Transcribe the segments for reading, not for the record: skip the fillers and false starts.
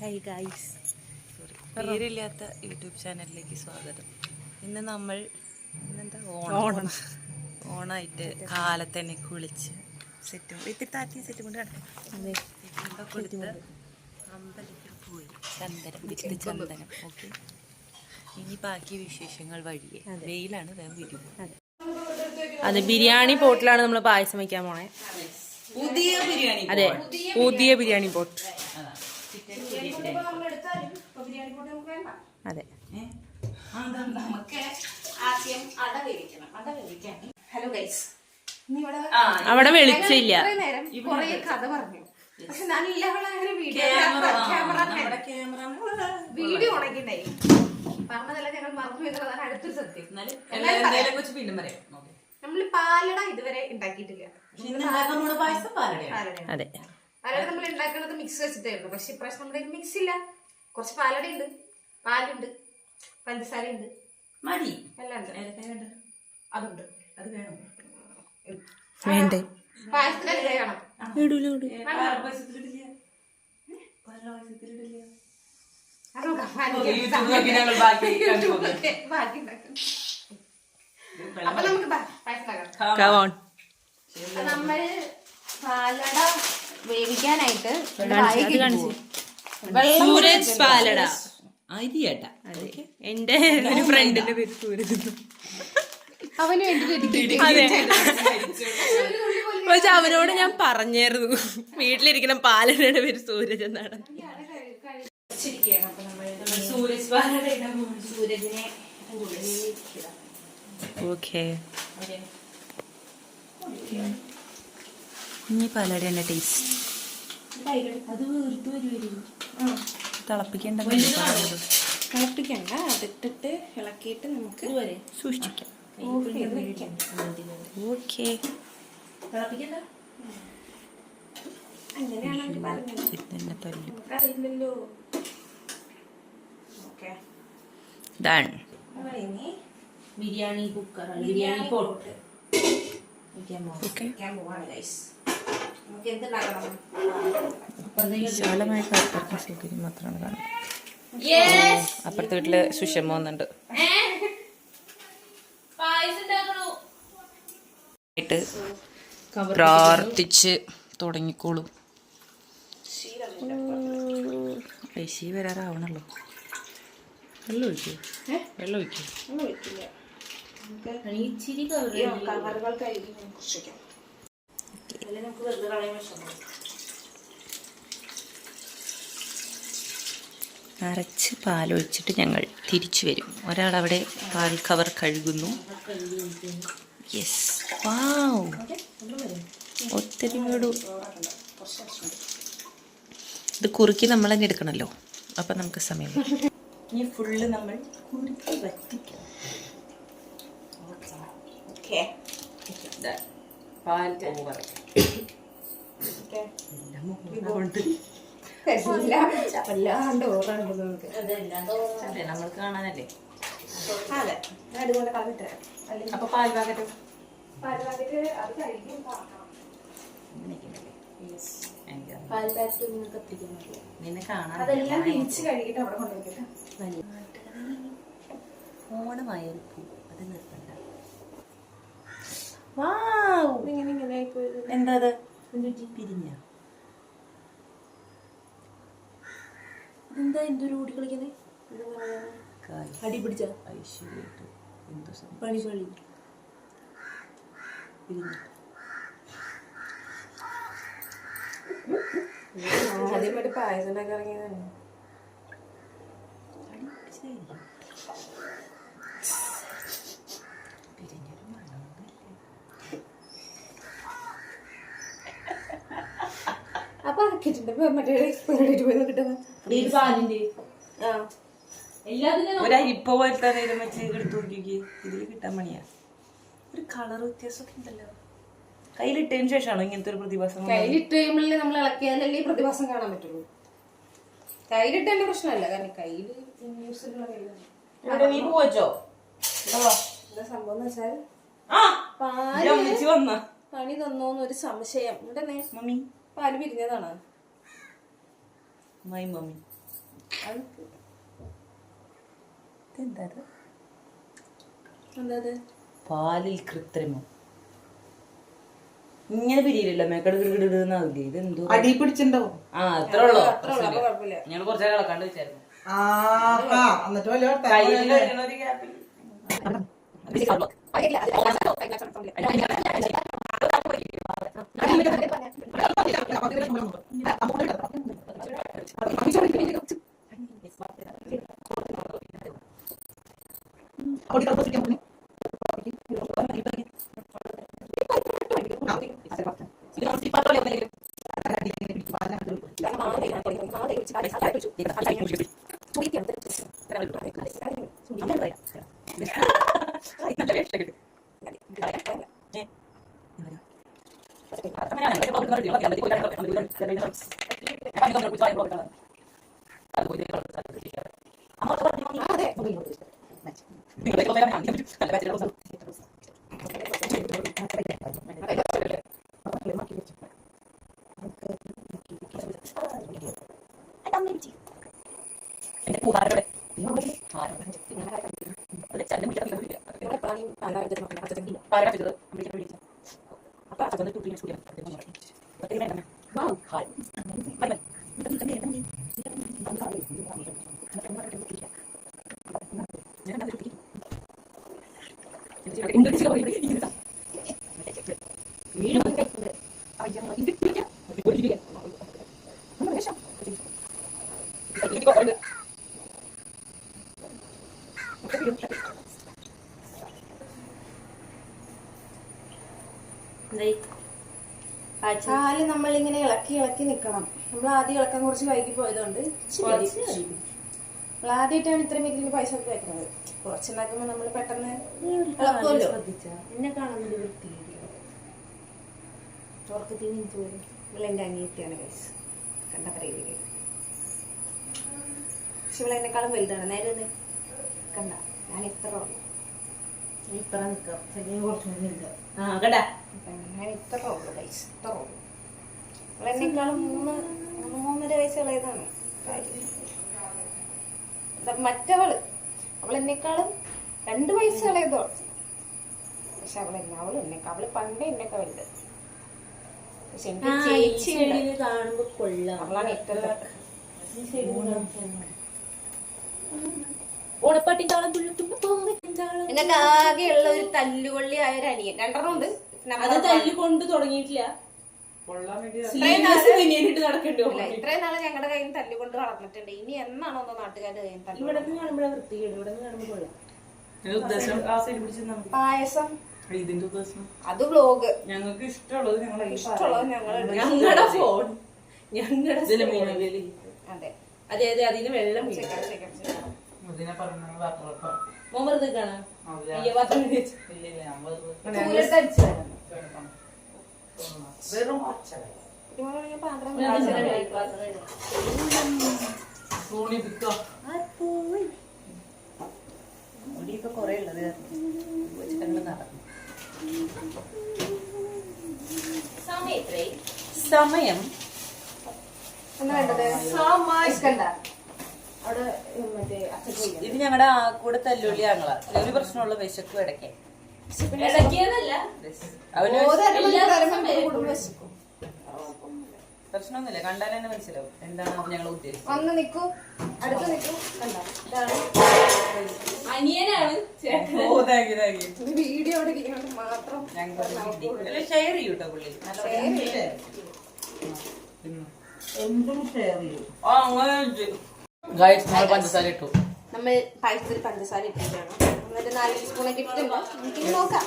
Hi guys, പേരില്ലാത്ത YouTube ചാനലിലേക്ക് സ്വാഗതം. ഇന്ന് നമ്മൾ ഓണായിട്ട് കാലത്തന്നെ കുളിച്ച് സെറ്റും കൊണ്ട് കൊടുത്ത് അമ്പലത്തിൽ പോയി ചന്ദനം. ഓക്കെ, ഇനി ബാക്കി വിശേഷങ്ങൾ വഴിയേ. വെയിലാണ്, വേഗം വരും. അതെ, ബിരിയാണി പോട്ടിലാണ് നമ്മൾ പായസം വയ്ക്കാൻ പോണേ. പുതിയ ബിരിയാണി, അതെ, പുതിയ ബിരിയാണി പോട്ട്. അതെ, ഹലോ ഗൈസ്, അവിടെ വെളിച്ചില്ല. കഥ പറഞ്ഞു, പക്ഷെ നല്ലവളങ്ങനെ വീഡിയോ ഉണക്കിണ്ടായി പറഞ്ഞതല്ല, ഞങ്ങൾ മറന്നു വെക്കുന്നതാണ് അടുത്തൊരു സത്യം. നമ്മള് പാലട ഇതുവരെ ഉണ്ടാക്കിയിട്ടില്ല. അതെ, പാലട നമ്മൾ ഉണ്ടാക്കുന്നത് മിക്സ് വെച്ചിട്ടായിരുന്നു. പക്ഷെ ഇപ്രാവശ്യം നമ്മുടെ മിക്സ് ഇല്ല. കുറച്ച് പാലട ഉണ്ട്, പാലുണ്ട്, പഞ്ചസാര ഉണ്ട്, മതി, എല്ലാം ഉണ്ട്. അതുണ്ട്, അത് വേണം. വേണ്ടേ? പായസത്തിന് വേണം. അപ്പൊ നമുക്ക് പായസം. നമ്മൾ പാലട വേവിക്കാനായിട്ട് സൂരജ് പാലട അരിയട്ട. എന്റെ ഒരു ഫ്രണ്ടിന്റെ പേര് സൂരജ്. അവന് പക്ഷെ അവനോട് ഞാൻ പറഞ്ഞായിരുന്നു വീട്ടിലിരിക്കുന്ന പാലടയുടെ പേര് സൂരജ് എന്നാണ്. സൂരജ് പാലട സൂരജിനെ ഓക്കെ. ഇനി പാലട ടേസ്റ്റ് തിളപ്പിക്കണ്ട, അതിട്ടിട്ട് ഇളക്കിയിട്ട് നമുക്ക് സൂക്ഷിക്കാം. ഓക്കെ, അറിയില്ലല്ലോ. ബിരിയാണി കുക്കർ, ബിരിയാണി പോട്ട് നമുക്ക് എന്തുണ്ടാക്കണം? വിശാലമായ സൗകര്യം മാത്രമാണ് കാണുന്നത്. അപ്പുറത്തെ വീട്ടില് സുഷമ വന്നുണ്ട്. പ്രാർത്ഥിച്ച് തുടങ്ങിക്കോളൂ. ഐശി വരാറാവണല്ലോ. വെള്ളം ഒഴിക്കൂ, വെള്ളം ഒഴിക്കൂ. നിറച്ച് പാലൊഴിച്ചിട്ട് ഞങ്ങൾ തിരിച്ചു വരും. ഒരാളവിടെ പാൽ കവർ കഴുകുന്നു. യെസ്, വാവ്, ഒത്തിരി വീടും. ഇത് കുറുക്കി നമ്മൾ തന്നെ എടുക്കണമല്ലോ, അപ്പം നമുക്ക് സമയം. ഇനി ഫുള്ള് നമ്മൾ കുറുക്കി വറ്റിക്കാം. പാൽ ഓവർ നമ്മൾ കാണാനല്ലേ. അപ്പൊ പാൽ പാക്കറ്റ് നിന്നെ കാണാൻ ഓണമായൊരു പൂ, അത് നിർത്തണ്ട. എന്താ അത് പിരിഞ്ഞ? എന്താ എന്തൊരു ഓടി കളിക്കുന്നേ? അടി പിടിച്ച ഐശ്വര്യായിട്ട് എന്തോ പണി പണി ആദ്യമായിട്ട് പായസം ഉണ്ടാക്കി ഇറങ്ങിയതാണ്. അപ്പൊ ഒരരിപ്പ പോലത്തെ വെച്ച് എടുത്തു നോക്കി. ഇതിൽ കിട്ടാൻ പണിയാ. ഒരു കളർ വ്യത്യാസമൊക്കെ ഉണ്ടല്ലോ. കയ്യിലിട്ടതിന് ശേഷമാണോ ഇങ്ങനത്തെ ഒരു പ്രതിഭാസം? കയ്യിലിട്ട് കഴിയുമ്പോഴേ നമ്മൾ ഇളക്കിയാലല്ലേ പ്രതിഭാസം കാണാൻ പറ്റുള്ളൂ. കയ്യിലിട്ടതിന്റെ പ്രശ്നമല്ല, കാരണം കയ്യില് യൂസിലുള്ള കയ്യിലാണ്. നീ പോവച്ചോ? എന്താ സംഭവം എന്ന് വെച്ചാൽ പണി തന്നോന്നൊരു സംശയം. ഇവിടെ പാല് പിരിഞ്ഞതാണ്. മൈ മമ്മി എന്താ പാലിൽ കൃത്രിമം ഇങ്ങനെ പിരിയില്ലല്ലോ മേക്കടുന്നാവില്ലേ ഇതെന്തോ അടി പിടിച്ചിട്ടുണ്ടോ? ആ അത്ര ഉള്ളോ ഞങ്ങൾ കുറച്ചേരം കളക്കാണ്ട് വെച്ചായിരുന്നു എന്നിട്ട് വലിയ കയ്യിൽ കഴിയണ ഒരു ഗ്യാപ്പിൽ പാല് നമ്മളിങ്ങനെ ഇളക്കി ഇളക്കി നിക്കണം. നമ്മൾ ആദ്യം ഇളക്കാൻ കുറച്ച് വൈകി പോയതുകൊണ്ട് നമ്മൾ ആദ്യമായിട്ടാണ് ഇത്രയും വലിയ പൈസ ഒക്കെ വെക്കുന്നത്. കുറച്ചുണ്ടാക്കുമ്പോ നമ്മൾ പെട്ടെന്ന് ഇളക്കുമല്ലോ. എന്നെ കാണുന്നത് വൃത്തി ഇവളെന്റെ അനിയത്തിയാണ് ഗൈസ്, കണ്ട പറയുക. പക്ഷെ ഇവളെന്നെക്കാളും വലുതാണ്. നേരെ ഒന്ന് കണ്ട, ഞാൻ ഇത്ര ഉള്ളു. ഇപ്പറ നിക്കാം കേട്ടാ ഞാൻ ഇത്ര ഉള്ളു ഗൈസ്, ഇത്ര ഉള്ളു. ഇവളെന്നെക്കാളും 3.5 വയസ്സ് ഇളയതാണ് കാര്യം. മറ്റവള് അവളെന്നെക്കാളും 2 വയസ്സ് ഇളയതാണ്. പക്ഷെ അവള് പണ്ടേ എന്നെക്കാ വലുത്. പക്ഷെ എന്റെ ചേച്ചി കാണുമ്പോ കൊള്ളാം. അവളാണ് ഏറ്റവും എന്നെ ആകെയുള്ള ഒരു തല്ലുകൊള്ളി ആയ ഒരു അനിയൻ. 2 ഉണ്ട്. അത് തല്ലുകൊണ്ട് തുടങ്ങിയിട്ടില്ല, ഇത്രയും നാള് ഞങ്ങളുടെ കയ്യിൽ തല്ലുകൊണ്ട് വളർന്നിട്ടുണ്ട്. ഇനി എന്നാണോ നാട്ടുകാരുടെ കയ്യിൽ തല്ലു? ഇവിടെ കാണുമ്പോഴാ വൃത്തികേട്, ഇവിടെ കാണുമ്പോ കൊള്ളാം. പായസം, ഇതിന്റെ ഉദ്ദേശം അത് വ്ലോഗ്. ഞങ്ങൾക്ക് ഇഷ്ടമുള്ളത് ഞങ്ങൾ ഞങ്ങളുടെ ഫോൺ, ഞങ്ങളുടെ അതെ അതെ അതെ, അതിന് വെള്ളം ഇതിനെ പറഞ്ഞ മോമർന്ന് കാണാം. ഇപ്പൊ കൊറേ ഉള്ളത് സമയം എന്താ വേണ്ടത്? അവിടെ മറ്റേ അച്ചക്ക് ഇത് ഞങ്ങളുടെ കൂടെ തല്ലുള്ളി ആങ്ങളാ. ഒരു പ്രശ്നമുള്ള വിശക്കും ഇടയ്ക്ക്. ഇടയ്ക്കെന്നല്ല, അവന് കുടുംബം പ്രശ്നമൊന്നുമില്ല, കണ്ടാൽ തന്നെ മനസ്സിലാവും എന്താണ് ഞങ്ങൾ ഉദ്ദേശിച്ചത്. വന്ന് നിക്കൂ, അടുത്ത് നിക്കൂ. കണ്ടോ, ഇതാണ് അനിയനാണ് ചേട്ടൻ. വീഡിയോ അവിടെ ഇരിക്കുന്നത് മാത്രം. ഷെയർ ചെയ്യൂട്ടോ പുള്ളി. എന്തും ഷെയർ ചെയ്യും. പഞ്ചസാര ഇട്ടു. നമ്മൾ പായസത്തിൽ പഞ്ചസാര ഇട്ടിട്ടാണ്. എന്നിട്ട് 4 ടീസ്പൂണൊക്കെ ഇട്ടിട്ടുണ്ട്. നമുക്കിനി നോക്കാം.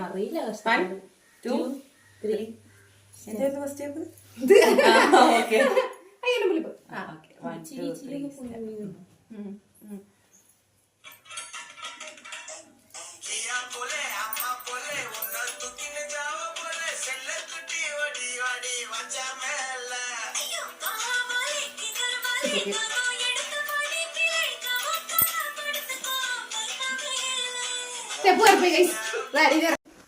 അറിയില്ല. 1 2 3 എന്തായിരുന്നു ഫസ്റ്റ് സ്റ്റെപ്പ്? അയ്യോ വിളിപ്പ്. 1 2 3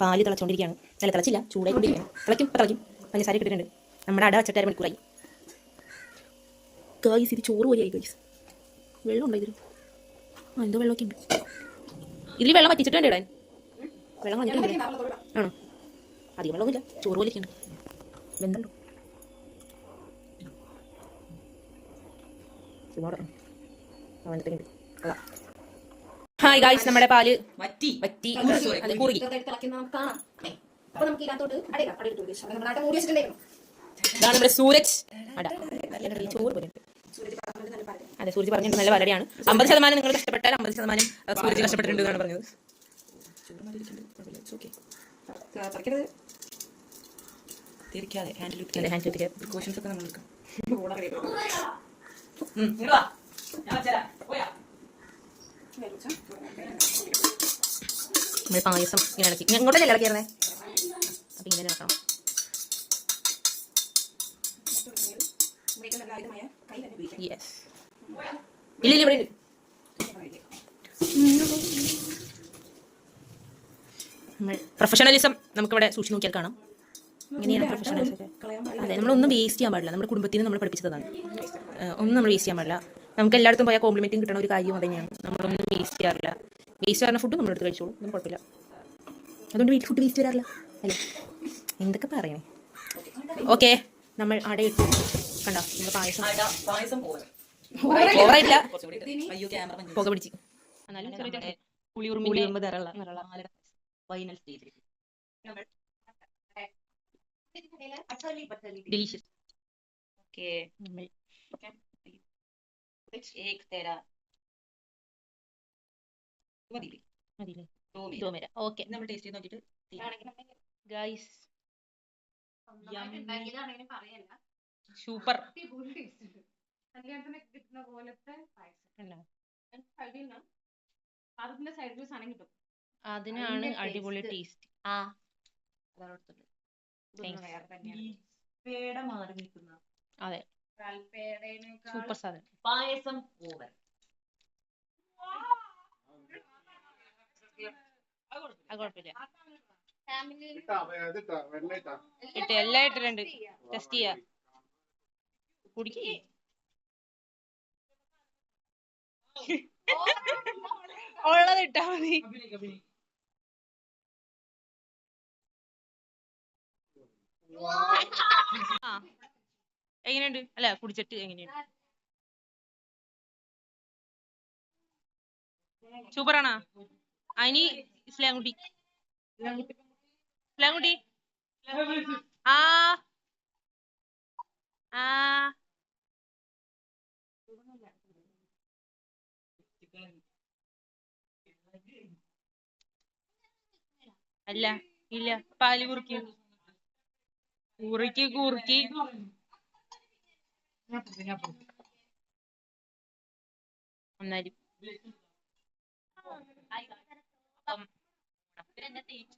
പാല് തിളച്ചോണ്ടിരിക്കുകയാണ്. നല്ല തിളച്ചില്ല, ചൂടായിക്കൊണ്ടിരിക്കുകയാണ്. തിളയ്ക്കും, ഇപ്പം തിളയ്ക്കും. പഞ്ചസാര ഇട്ടിട്ടുണ്ട്. നമ്മുടെ അട വച്ചിട്ട് 1 മണിക്കൂറായി. ഗായ്സ് ഇത് ചോറ് പോലെയായി ഗൈസ്. വെള്ളം ഉണ്ടോ ഇതിൽ? ആ എന്തോ വെള്ളമൊക്കെ ഉണ്ട്. ഇതിൽ വെള്ളം വറ്റിച്ചിട്ട് വേണ്ട ഇടാൻ. വെള്ളം കളഞ്ഞിട്ടില്ല. ആണോ? അധികം വെള്ളമൊന്നുമില്ല, ചോറ് പോലെ ഉണ്ട്. വെന്തല്ലോ. ഹായ് ഗായ്സ്, നമ്മുടെ പാല് വറ്റി വറ്റി അത് കുറുകി. ഇതാണ് നമ്മുടെ സൂരജ് അട. ചോറ് പോലെ ഉണ്ട്. അതെ, സൂരജ് പറഞ്ഞിട്ട് നല്ല വലടയാണ്. 50% നിങ്ങൾ കഷ്ടപ്പെട്ടാൽ 50% സൂരജ് കഷ്ടപ്പെട്ടിട്ടുണ്ട് എന്നാണ് പറഞ്ഞത്. തിരിക്കാതെ അതെ, ഹാൻഡ് ഇട്ടിട്ട് പ്രിക്കോഷൻസ് ഒക്കെ നമ്മൾ എടുക്കാം. നമ്മൾ പായസം ഇങ്ങനെ ഇളക്കി. ഇങ്ങോട്ടല്ലേ ഇളക്കിയിരുന്നേ? അപ്പം ഇങ്ങനെ ഇളക്കണം. യെസ്. ഇല്ല ഇവിടെ ഉണ്ട്. നമ്മൾ പ്രൊഫഷണലിസം നമുക്കിവിടെ സൂക്ഷിച്ച് നോക്കിയാൽ കാണാം. ഇങ്ങനെയാണ് പ്രൊഫഷണലിസം. അതെ, നമ്മളൊന്നും വേസ്റ്റ് ചെയ്യാൻ പാടില്ല. നമ്മുടെ കുടുംബത്തിൽ നിന്ന് നമ്മൾ പഠിപ്പിച്ചതാണ്. ഒന്നും നമ്മൾ വേസ്റ്റ് ചെയ്യാൻ പാടില്ല. നമുക്ക് എല്ലായിടത്തും പോയാൽ കോംപ്ലിമെൻറ്റും കിട്ടുന്ന ഒരു കാര്യം തന്നെയാണ്. നമ്മളൊന്നും വേസ്റ്റ് ചെയ്യാറില്ല. വേസ്റ്റ് വരുന്ന ഫുഡ് നമ്മളെടുത്ത് കഴിച്ചോളൂ, ഒന്നും കുഴപ്പമില്ല. അതുകൊണ്ട് വീട്ടിൽ ഫുഡ് വേസ്റ്റ് വരാറില്ല അല്ലേ? എന്തൊക്കെ പറയണേ. ഓക്കെ, നമ്മൾ അടയിട്ടു. കണ്ടോ നമ്മൾ പായസം പായസം പോലെ ഓവറായിട്ടില്ല. അയ്യോ ക്യാമറ പുക പിടിച്ച് ഫൈനൽ സ്റ്റേജിൽ ഡിലീഷ്യസ്. ഓക്കെ एक तेरा മതിയില്ലേ? മതിയില്ലേ? തോമി തോമര. ഓക്കെ നമ്മൾ ടേസ്റ്റ് ചെയ്ത് നോക്കിയിട്ട് ഗൈസ്, ഉണ്ടാക്കിയതാണെങ്കിലും പറയല്ല, സൂപ്പർ. കല്യാണത്തിനൊക്കെ കിട്ടുന്ന പോലത്തെ പായസം. അതിന്റെ സൈഡിൽ സാധനം കിട്ടും. അതിനാണ് അടിപൊളി ടേസ്റ്റ്. ആ പേട മാറി നിൽക്കുന്ന അതെ, സൂപ്പർ സാധനം. പായസം ഓവർ. കുഴപ്പമില്ല. ഇട്ട് എല്ലാം ഇട്ടിട്ടുണ്ട്. ടെസ്റ്റ് ചെയ്യാ. കുടിക്കേ ഉള്ളത് ഇട്ടാ മതി. ആ എങ്ങനെയുണ്ട്? അല്ല, കുടിച്ചിട്ട് എങ്ങനെയുണ്ട്? സൂപ്പറാണോ? അനി ഇസ്ലാംകുട്ടി, ഇസ്ലാംകുട്ടി ആ ആ അല്ല ഇല്ല, പാല് കുറുക്കി കുറുക്കി കുറുക്കി ഒന്നായി.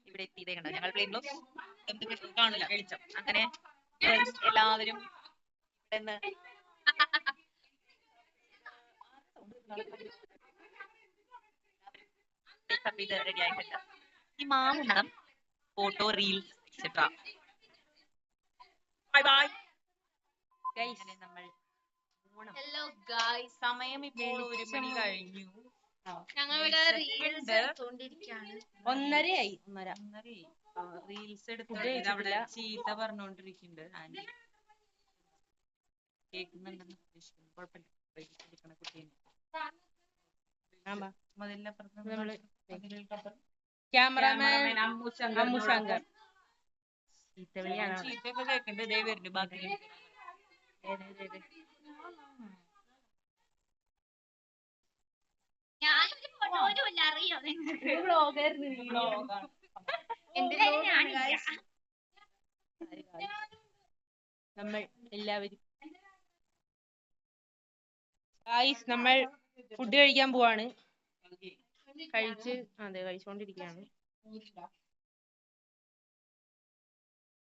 ഇവിടെ എത്തിയതേ കണ്ടോ? ഞങ്ങൾ പ്ലേറ്റിലും കാണില്ല വെളിച്ചം. അങ്ങനെ എല്ലാവരും റെഡി ആയിട്ടുണ്ട്. ഈ മാമണം photo reels etcetera. Bye bye guys. നമ്മൾ ഹലോ ഗായ്സ്, സമയം ഇപ്പോൾ 1 മണി കഴിഞ്ഞു. ഞങ്ങളിവിടെ റീൽസ് എടുത്തോണ്ടിരിക്കാണ്. 1:30 റീൽസ് എടുത്തിട്ട് അവിടെ ചീത്ത പറഞ്ഞോണ്ടിരിക്കുന്നുണ്ട്. ആന്റി കേൾക്കുന്നുണ്ടെന്ന് പ്രതീക്ഷിക്കുന്നു. കുഴപ്പമില്ല. കുട്ടീനെ ക്യാമറാമാൻ അമ്മു ശങ്കർ. ചീത്തയൊക്കെ കേൾക്കുന്നുണ്ട്. ഇതേ വരുന്നുണ്ട് ബാക്കി. നമ്മൾ എല്ലാവരും ഗായ്സ്, നമ്മൾ ഫുഡ് കഴിക്കാൻ പോവാണ്. കഴിച്ചുകൊണ്ടിരിക്കുകയാണ്.